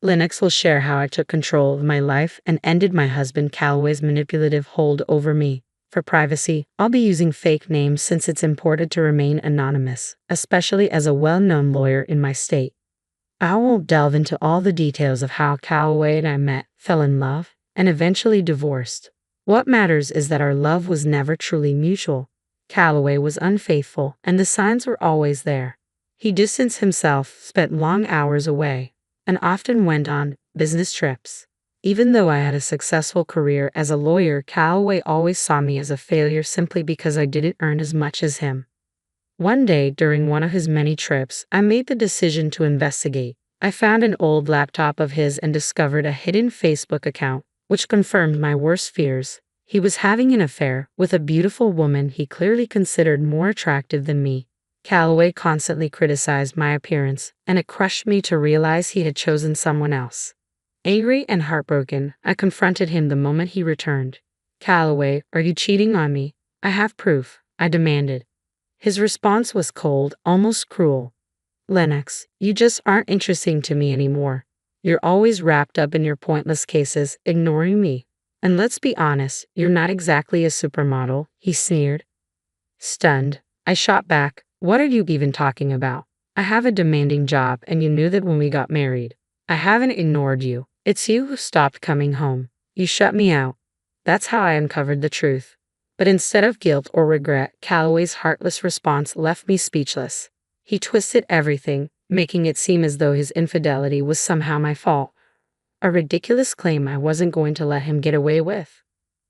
Lennox will share how I took control of my life and ended my husband Calloway's manipulative hold over me. For privacy, I'll be using fake names since it's important to remain anonymous, especially as a well-known lawyer in my state. I won't delve into all the details of how Calloway and I met, fell in love, and eventually divorced. What matters is that our love was never truly mutual. Calloway was unfaithful, and the signs were always there. He distanced himself, spent long hours away, and often went on business trips. Even though I had a successful career as a lawyer, Calloway always saw me as a failure simply because I didn't earn as much as him. One day, during one of his many trips, I made the decision to investigate. I found an old laptop of his and discovered a hidden Facebook account, which confirmed my worst fears. He was having an affair with a beautiful woman he clearly considered more attractive than me. Calloway constantly criticized my appearance, and it crushed me to realize he had chosen someone else. Angry and heartbroken, I confronted him the moment he returned. "Calloway, are you cheating on me? I have proof," I demanded. His response was cold, almost cruel. "Lennox, you just aren't interesting to me anymore. You're always wrapped up in your pointless cases, ignoring me. And let's be honest, you're not exactly a supermodel," he sneered. Stunned, I shot back, "What are you even talking about? I have a demanding job, and you knew that when we got married. I haven't ignored you. It's you who stopped coming home. You shut me out." That's how I uncovered the truth. But instead of guilt or regret, Calloway's heartless response left me speechless. He twisted everything, making it seem as though his infidelity was somehow my fault. A ridiculous claim I wasn't going to let him get away with.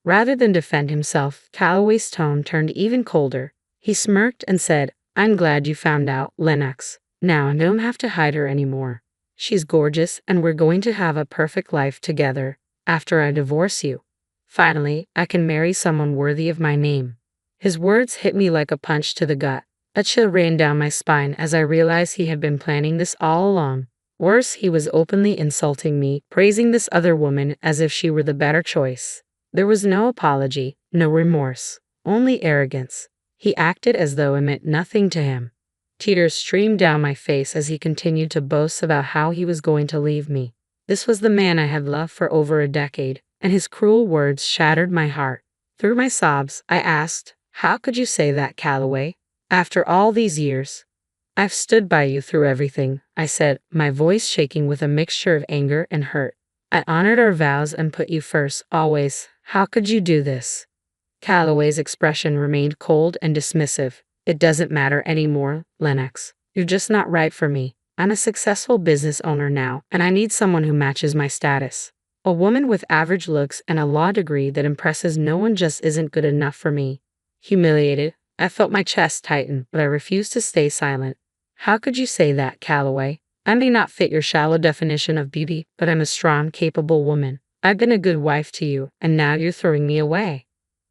Rather than defend himself, Calloway's tone turned even colder. He smirked and said, "I'm glad you found out, Lennox. Now I don't have to hide her anymore. She's gorgeous, and we're going to have a perfect life together after I divorce you. Finally, I can marry someone worthy of my name." His words hit me like a punch to the gut. A chill ran down my spine as I realized he had been planning this all along. Worse, he was openly insulting me, praising this other woman as if she were the better choice. There was no apology, no remorse, only arrogance. He acted as though it meant nothing to him. Tears streamed down my face as he continued to boast about how he was going to leave me. This was the man I had loved for over a decade, and his cruel words shattered my heart. Through my sobs, I asked, "How could you say that, Calloway? After all these years?" "I've stood by you through everything," I said, my voice shaking with a mixture of anger and hurt. "I honored our vows and put you first, always. How could you do this?" Calloway's expression remained cold and dismissive. "It doesn't matter anymore, Lennox. You're just not right for me. I'm a successful business owner now, and I need someone who matches my status. A woman with average looks and a law degree that impresses no one just isn't good enough for me." Humiliated, I felt my chest tighten, but I refused to stay silent. "How could you say that, Calloway? I may not fit your shallow definition of beauty, but I'm a strong, capable woman. I've been a good wife to you, and now you're throwing me away."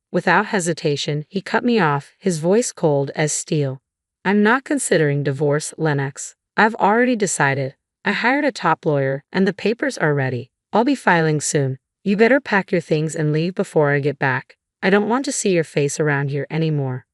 Without hesitation, he cut me off, his voice cold as steel. "I'm not considering divorce, Lennox. I've already decided. I hired a top lawyer, and the papers are ready. I'll be filing soon. You better pack your things and leave before I get back. I don't want to see your face around here anymore."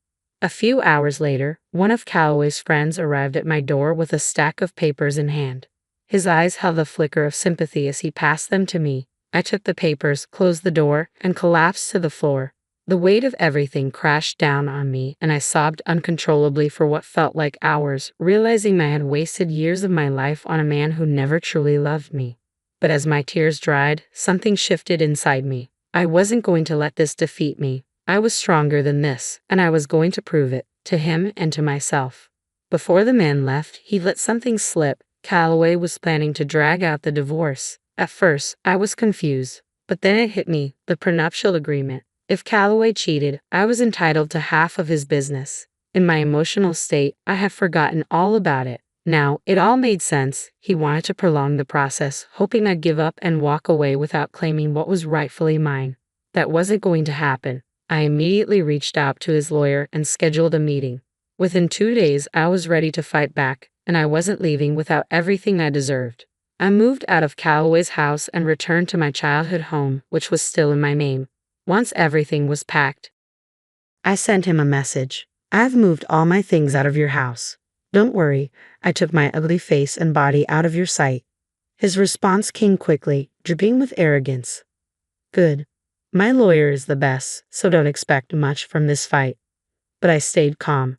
A few hours later, one of Calloway's friends arrived at my door with a stack of papers in hand. His eyes held a flicker of sympathy as he passed them to me. I took the papers, closed the door, and collapsed to the floor. The weight of everything crashed down on me, and I sobbed uncontrollably for what felt like hours, realizing I had wasted years of my life on a man who never truly loved me. But as my tears dried, something shifted inside me. I wasn't going to let this defeat me. I was stronger than this, and I was going to prove it, to him and to myself. Before the man left, he let something slip. Calloway was planning to drag out the divorce. At first, I was confused, but then it hit me, the prenuptial agreement. If Calloway cheated, I was entitled to half of his business. In my emotional state, I had forgotten all about it. Now, it all made sense. He wanted to prolong the process, hoping I'd give up and walk away without claiming what was rightfully mine. That wasn't going to happen. I immediately reached out to his lawyer and scheduled a meeting. Within 2 days, I was ready to fight back, and I wasn't leaving without everything I deserved. I moved out of Calloway's house and returned to my childhood home, which was still in my name. Once everything was packed, I sent him a message. "I've moved all my things out of your house. Don't worry, I took my ugly face and body out of your sight." His response came quickly, dripping with arrogance. Good. My lawyer is the best, so don't expect much from this fight. But I stayed calm.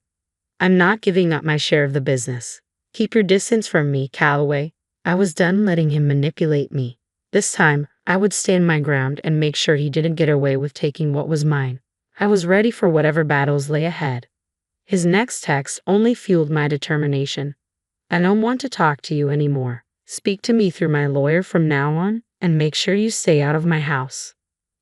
I'm not giving up my share of the business. Keep your distance from me, Calloway. I was done letting him manipulate me. This time, I would stand my ground and make sure he didn't get away with taking what was mine. I was ready for whatever battles lay ahead. His next text only fueled my determination. I don't want to talk to you anymore. Speak to me through my lawyer from now on, and make sure you stay out of my house.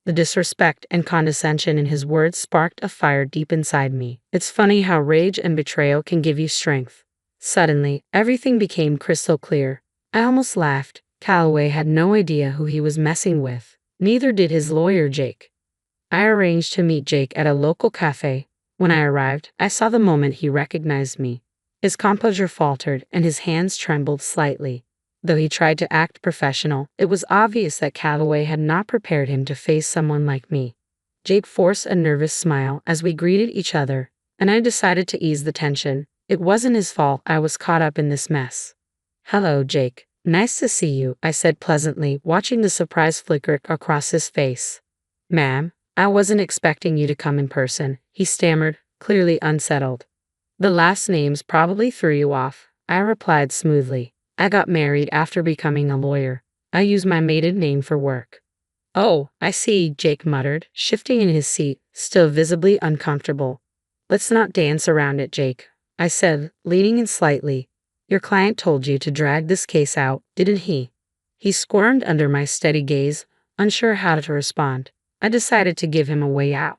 The disrespect and condescension in his words sparked a fire deep inside me. It's funny how rage and betrayal can give you strength. Suddenly, everything became crystal clear. I almost laughed. Calloway had no idea who he was messing with. Neither did his lawyer, Jake. I arranged to meet Jake at a local cafe. When I arrived, I saw the moment he recognized me. His composure faltered and his hands trembled slightly. Though he tried to act professional, it was obvious that Calloway had not prepared him to face someone like me. Jake forced a nervous smile as we greeted each other, and I decided to ease the tension. It wasn't his fault I was caught up in this mess. Hello, Jake. Nice to see you, I said pleasantly, watching the surprise flicker across his face. Ma'am, I wasn't expecting you to come in person, he stammered, clearly unsettled. The last names probably threw you off, I replied smoothly. I got married after becoming a lawyer. I use my maiden name for work. Oh, I see, Jake muttered, shifting in his seat, still visibly uncomfortable. Let's not dance around it, Jake, I said, leaning in slightly. Your client told you to drag this case out, didn't he? He squirmed under my steady gaze, unsure how to respond. I decided to give him a way out.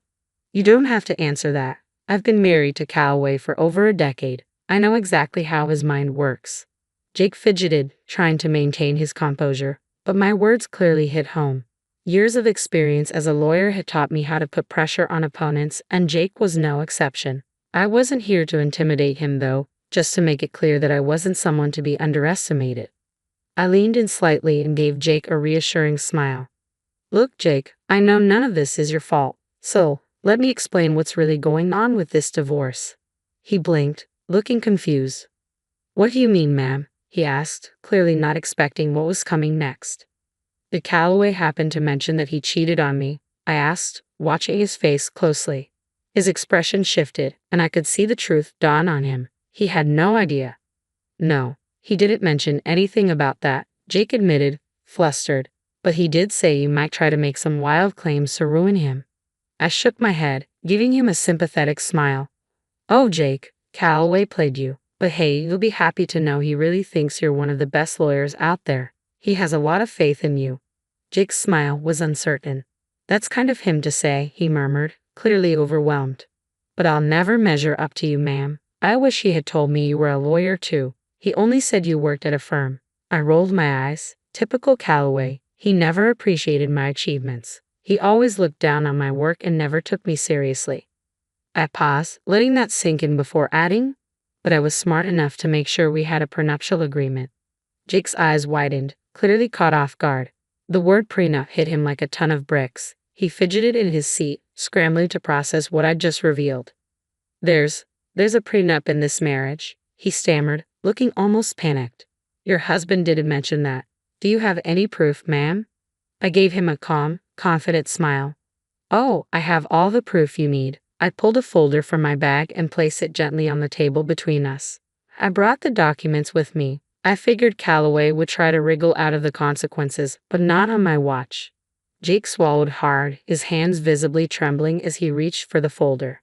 You don't have to answer that. I've been married to Calloway for over a decade. I know exactly how his mind works. Jake fidgeted, trying to maintain his composure, but my words clearly hit home. Years of experience as a lawyer had taught me how to put pressure on opponents, and Jake was no exception. I wasn't here to intimidate him, though, just to make it clear that I wasn't someone to be underestimated. I leaned in slightly and gave Jake a reassuring smile. Look, Jake, I know none of this is your fault, so let me explain what's really going on with this divorce. He blinked, looking confused. What do you mean, ma'am? He asked, clearly not expecting what was coming next. Did Calloway happen to mention that he cheated on me? I asked, watching his face closely. His expression shifted, and I could see the truth dawn on him. He had no idea. No, he didn't mention anything about that, Jake admitted, flustered. But he did say you might try to make some wild claims to ruin him. I shook my head, giving him a sympathetic smile. Oh, Jake, Calloway played you. But hey, you'll be happy to know he really thinks you're one of the best lawyers out there. He has a lot of faith in you. Jake's smile was uncertain. That's kind of him to say, he murmured, clearly overwhelmed. But I'll never measure up to you, ma'am. I wish he had told me you were a lawyer too. He only said you worked at a firm. I rolled my eyes. Typical Calloway. He never appreciated my achievements. He always looked down on my work and never took me seriously. I paused, letting that sink in before adding, but I was smart enough to make sure we had a prenuptial agreement. Jake's eyes widened, clearly caught off guard. The word prenup hit him like a ton of bricks. He fidgeted in his seat, scrambling to process what I'd just revealed. There's a prenup in this marriage, he stammered, looking almost panicked. Your husband didn't mention that. Do you have any proof, ma'am? I gave him a calm, confident smile. Oh, I have all the proof you need. I pulled a folder from my bag and placed it gently on the table between us. I brought the documents with me. I figured Calloway would try to wriggle out of the consequences, but not on my watch. Jake swallowed hard, his hands visibly trembling as he reached for the folder.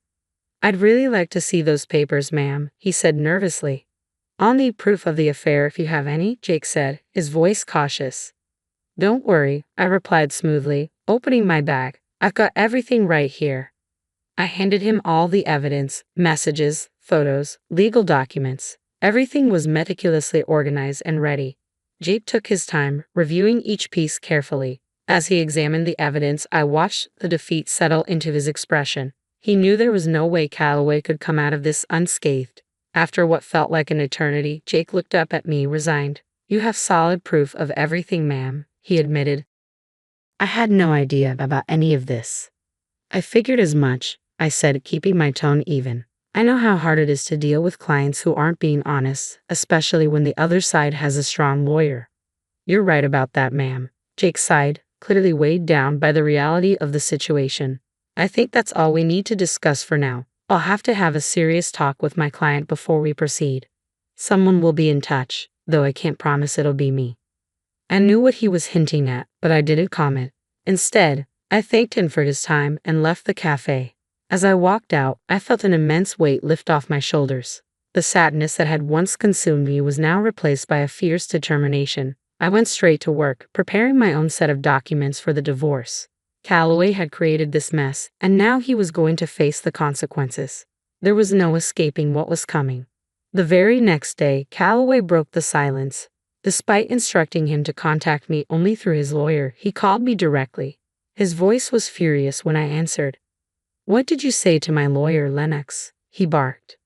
I'd really like to see those papers, ma'am, he said nervously. I'll need proof of the affair if you have any, Jake said, his voice cautious. Don't worry, I replied smoothly, opening my bag. I've got everything right here. I handed him all the evidence, messages, photos, legal documents. Everything was meticulously organized and ready. Jake took his time, reviewing each piece carefully. As he examined the evidence, I watched the defeat settle into his expression. He knew there was no way Calloway could come out of this unscathed. After what felt like an eternity, Jake looked up at me, resigned. You have solid proof of everything, ma'am, he admitted. I had no idea about any of this. I figured as much, I said, keeping my tone even. I know how hard it is to deal with clients who aren't being honest, especially when the other side has a strong lawyer. You're right about that, ma'am. Jake sighed, clearly weighed down by the reality of the situation. I think that's all we need to discuss for now. I'll have to have a serious talk with my client before we proceed. Someone will be in touch, though I can't promise it'll be me. I knew what he was hinting at, but I didn't comment. Instead, I thanked him for his time and left the cafe. As I walked out, I felt an immense weight lift off my shoulders. The sadness that had once consumed me was now replaced by a fierce determination. I went straight to work, preparing my own set of documents for the divorce. Calloway had created this mess, and now he was going to face the consequences. There was no escaping what was coming. The very next day, Calloway broke the silence. Despite instructing him to contact me only through his lawyer, he called me directly. His voice was furious when I answered. "What did you say to my lawyer, Lennox?" he barked.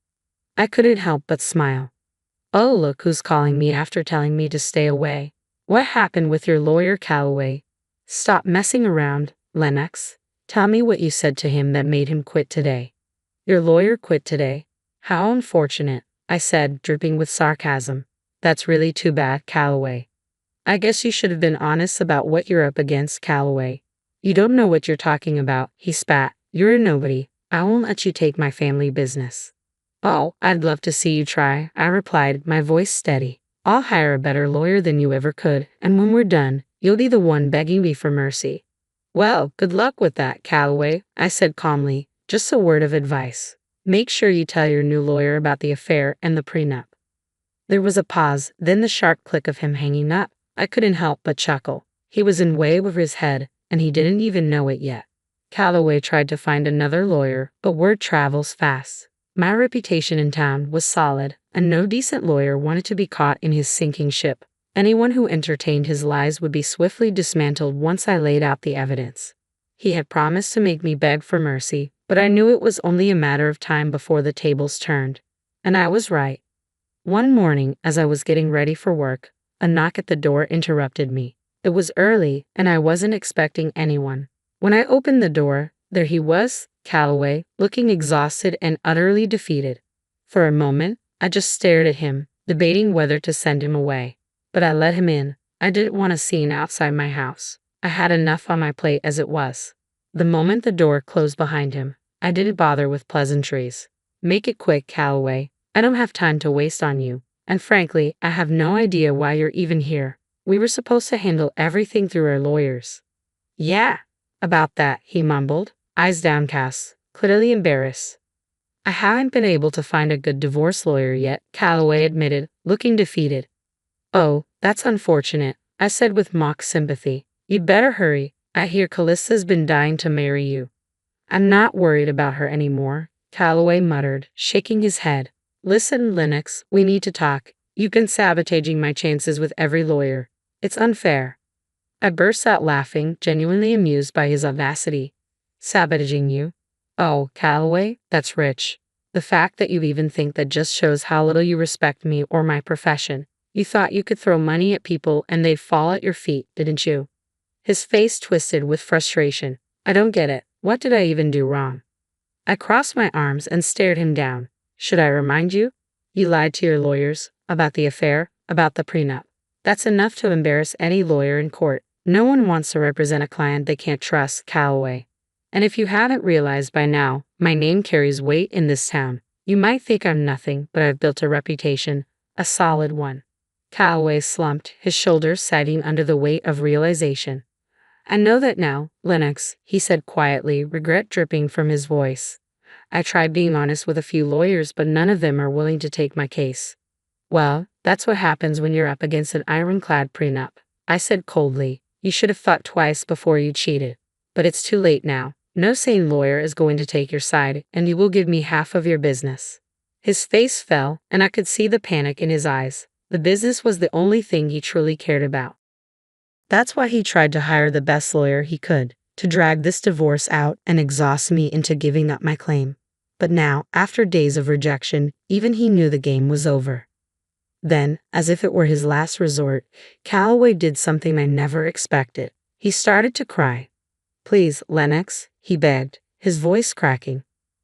I couldn't help but smile. "Oh, look who's calling me after telling me to stay away. What happened with your lawyer, Calloway? Stop messing around, Lennox. Tell me what you said to him that made him quit today." "Your lawyer quit today? How unfortunate," I said, dripping with sarcasm. "That's really too bad, Calloway. I guess you should have been honest about what you're up against, Calloway." "You don't know what you're talking about," he spat. "You're a nobody. I won't let you take my family business." "Oh, I'd love to see you try," I replied, my voice steady. "I'll hire a better lawyer than you ever could, and when we're done, you'll be the one begging me for mercy." "Well, good luck with that, Calloway," I said calmly. "Just a word of advice. Make sure you tell your new lawyer about the affair and the prenup." There was a pause, then the sharp click of him hanging up. I couldn't help but chuckle. He was in way over his head, and he didn't even know it yet. Calloway tried to find another lawyer, but word travels fast. My reputation in town was solid, and no decent lawyer wanted to be caught in his sinking ship. Anyone who entertained his lies would be swiftly dismantled once I laid out the evidence. He had promised to make me beg for mercy, but I knew it was only a matter of time before the tables turned. And I was right. One morning, as I was getting ready for work, a knock at the door interrupted me. It was early, and I wasn't expecting anyone. When I opened the door, there he was, Calloway, looking exhausted and utterly defeated. For a moment, I just stared at him, debating whether to send him away. But I let him in. I didn't want a scene outside my house. I had enough on my plate as it was. The moment the door closed behind him, I didn't bother with pleasantries. "Make it quick, Calloway. I don't have time to waste on you. And frankly, I have no idea why you're even here. We were supposed to handle everything through our lawyers." "Yeah, about that," he mumbled, eyes downcast, clearly embarrassed. "I haven't been able to find a good divorce lawyer yet," Calloway admitted, looking defeated. "Oh, that's unfortunate," I said with mock sympathy. "You'd better hurry. I hear Callista's been dying to marry you." "I'm not worried about her anymore," Calloway muttered, shaking his head. "Listen, Lennox, we need to talk. You've been sabotaging my chances with every lawyer. It's unfair." I burst out laughing, genuinely amused by his audacity. "Sabotaging you? Oh, Calloway, that's rich. The fact that you even think that just shows how little you respect me or my profession. You thought you could throw money at people and they'd fall at your feet, didn't you?" His face twisted with frustration. "I don't get it. What did I even do wrong?" I crossed my arms and stared him down. "Should I remind you? You lied to your lawyers about the affair, about the prenup. That's enough to embarrass any lawyer in court. No one wants to represent a client they can't trust, Calloway. And if you haven't realized by now, my name carries weight in this town. You might think I'm nothing, but I've built a reputation, a solid one." Calloway slumped, his shoulders sagging under the weight of realization. "I know that now, Lennox," he said quietly, regret dripping from his voice. "I tried being honest with a few lawyers, but none of them are willing to take my case." "Well, that's what happens when you're up against an ironclad prenup," I said coldly. "You should have thought twice before you cheated. But it's too late now. No sane lawyer is going to take your side, and you will give me half of your business." His face fell, and I could see the panic in his eyes. The business was the only thing he truly cared about. That's why he tried to hire the best lawyer he could, to drag this divorce out and exhaust me into giving up my claim. But now, after days of rejection, even he knew the game was over. Then, as if it were his last resort, Calloway did something I never expected. He started to cry. "Please, Lennox," he begged, his voice cracking.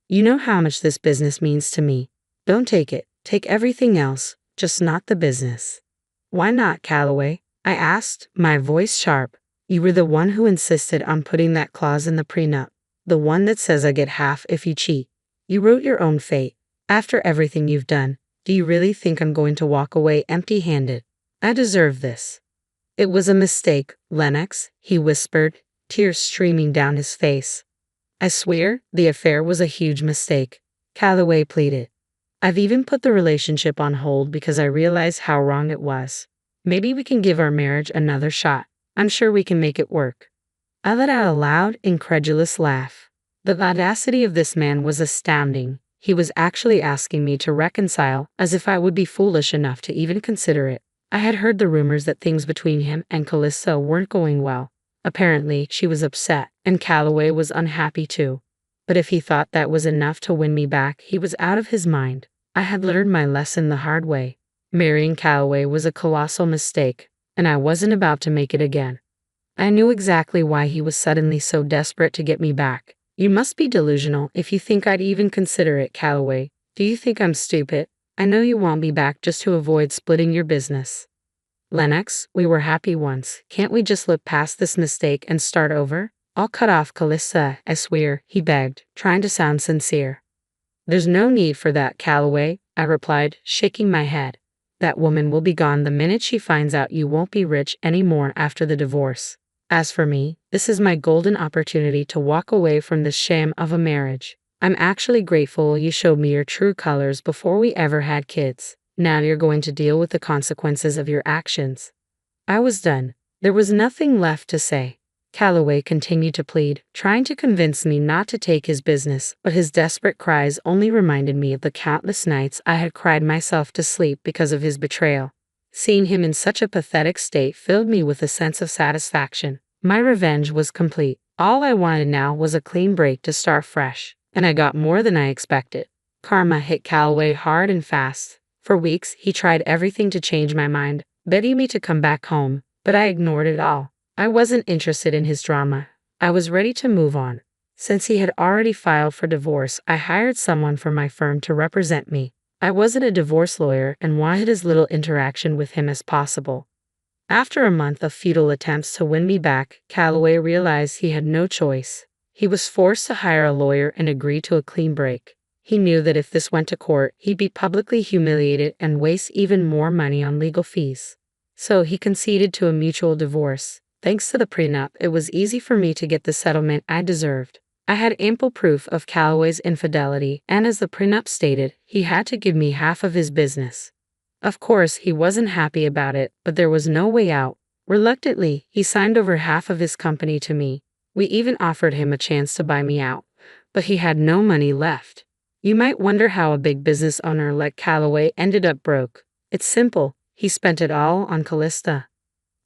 "You know how much this business means to me. Don't take it. Take everything else, just not the business." "Why not, Calloway? I asked, my voice sharp. You were the one who insisted on putting that clause in the prenup. The one that says I get half if you cheat. You wrote your own fate. After everything you've done, do you really think I'm going to walk away empty-handed? I deserve this. It was a mistake, Lennox, he whispered, tears streaming down his face. I swear, the affair was a huge mistake, Calloway pleaded. I've even put the relationship on hold because I realized how wrong it was. Maybe we can give our marriage another shot. I'm sure we can make it work. I let out a loud, incredulous laugh. The audacity of this man was astounding. He was actually asking me to reconcile, as if I would be foolish enough to even consider it. I had heard the rumors that things between him and Callista weren't going well. Apparently, she was upset, and Calloway was unhappy too. But if he thought that was enough to win me back, he was out of his mind. I had learned my lesson the hard way. Marrying Calloway was a colossal mistake, and I wasn't about to make it again. I knew exactly why he was suddenly so desperate to get me back. You must be delusional if you think I'd even consider it, Calloway. Do you think I'm stupid? I know you want me back just to avoid splitting your business. Lennox, we were happy once. Can't we just look past this mistake and start over? I'll cut off Callista, I swear, he begged, trying to sound sincere. There's no need for that, Calloway, I replied, shaking my head. That woman will be gone the minute she finds out you won't be rich anymore after the divorce. As for me, this is my golden opportunity to walk away from this sham of a marriage. I'm actually grateful you showed me your true colors before we ever had kids. Now you're going to deal with the consequences of your actions. I was done. There was nothing left to say. Calloway continued to plead, trying to convince me not to take his business, but his desperate cries only reminded me of the countless nights I had cried myself to sleep because of his betrayal. Seeing him in such a pathetic state filled me with a sense of satisfaction. My revenge was complete. All I wanted now was a clean break to start fresh, and I got more than I expected. Karma hit Calloway hard and fast. For weeks, he tried everything to change my mind, begging me to come back home, but I ignored it all. I wasn't interested in his drama. I was ready to move on. Since he had already filed for divorce, I hired someone from my firm to represent me. I wasn't a divorce lawyer and wanted as little interaction with him as possible. After a month of futile attempts to win me back, Calloway realized he had no choice. He was forced to hire a lawyer and agree to a clean break. He knew that if this went to court, he'd be publicly humiliated and waste even more money on legal fees. So he conceded to a mutual divorce. Thanks to the prenup, it was easy for me to get the settlement I deserved. I had ample proof of Calloway's infidelity, and as the prenup stated, he had to give me half of his business. Of course, he wasn't happy about it, but there was no way out. Reluctantly, he signed over half of his company to me. We even offered him a chance to buy me out, but he had no money left. You might wonder how a big business owner like Calloway ended up broke. It's simple. He spent it all on Callista.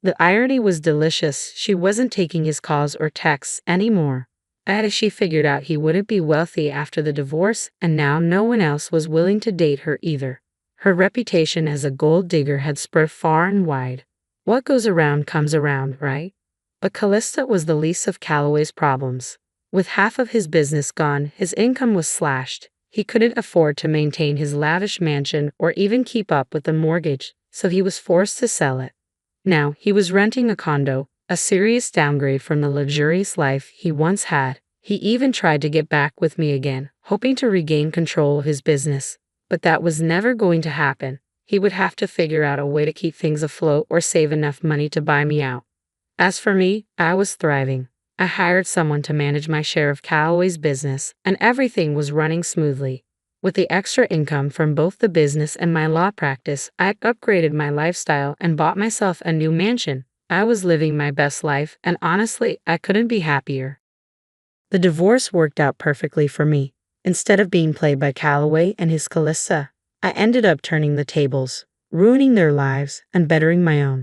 The irony was delicious. She wasn't taking his calls or texts anymore. As she figured out he wouldn't be wealthy after the divorce, and now no one else was willing to date her either. Her reputation as a gold digger had spread far and wide. What goes around comes around, right? But Callista was the least of Calloway's problems. With half of his business gone, his income was slashed. He couldn't afford to maintain his lavish mansion or even keep up with the mortgage, so he was forced to sell it. Now, he was renting a condo, a serious downgrade from the luxurious life he once had. He even tried to get back with me again, hoping to regain control of his business. But that was never going to happen. He would have to figure out a way to keep things afloat or save enough money to buy me out. As for me, I was thriving. I hired someone to manage my share of Calloway's business, and everything was running smoothly. With the extra income from both the business and my law practice, I upgraded my lifestyle and bought myself a new mansion. I was living my best life, and honestly, I couldn't be happier. The divorce worked out perfectly for me. Instead of being played by Calloway and his Callista, I ended up turning the tables, ruining their lives, and bettering my own.